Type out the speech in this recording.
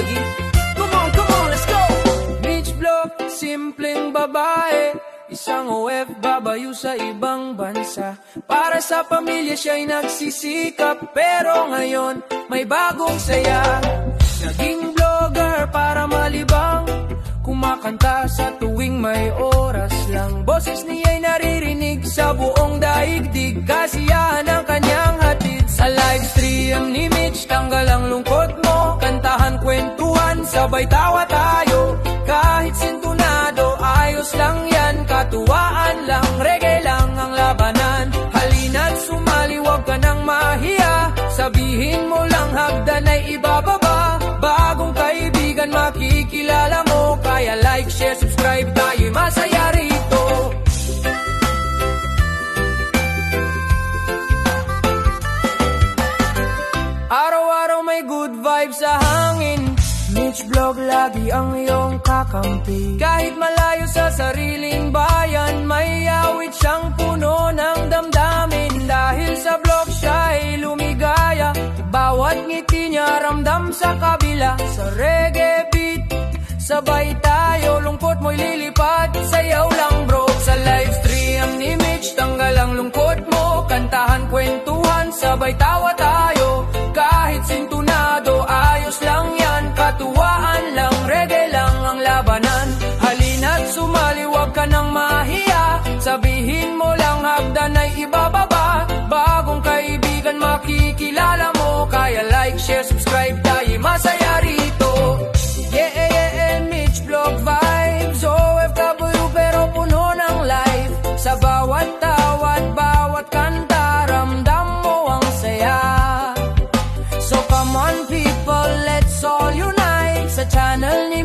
lagi. Come on, let's go! Mitch Vlog, simpleng babae, isang OFW sa ibang bansa. Para sa pamilya siya'y nagsisikap, pero ngayon may bagong saya. Naging vlogger para malibang, kumakanta sa tuwing may oras lang. Boses niya'y naririnig sa buong daigdig, kasiyahan ang kanyang hatid. Sa livestream ni Mitch, tanggal ang lungkot mo, kantahan, kwentuhan, sabay tawa tayo. Kahit sintunado, ayos lang yan, katuwaan lang, reggae lang ang labanan. Halina't sumali, wag ka nang mahiya, sabihin mo lang hagdan ay ibababa. Bagong kaibigan makikilala mo, kaya like, share, subscribe, tayo masaya rito. Araw-araw may good vibes sa hangin, Mitch Vlog lagi ang iyong kakampi. Kahit malayo sa sariling bayan, may awit siyang puno ng damdamin. Dahil sa vlog siya'y lumigaya, bawat ngiti niya ramdam sa kabila. Sa reggae beat, sabay tayo, lungkot mo'y lilipad, sayaw lang bro. Sa livestream ni Mitch, tanggal ang lungkot mo, kantahan, kwentuhan, sabay tawa tayo. Kahit sintunado, ayos lang yan, katuwaan lang, reggae lang ang labanan. Halina't sumali, wag ka nang mahiya, sabihin mo lang hagdan ay ibababa. Bagong kaibigan makikilala mo, kaya like, share, subscribe, tayo masaya rito. Yeah, Mitch Vlog vibes, OFW pero puno ng life. Sa bawat tawat, bawat kanta, ramdam mo ang saya. So come on people, let's all unite sa channel ni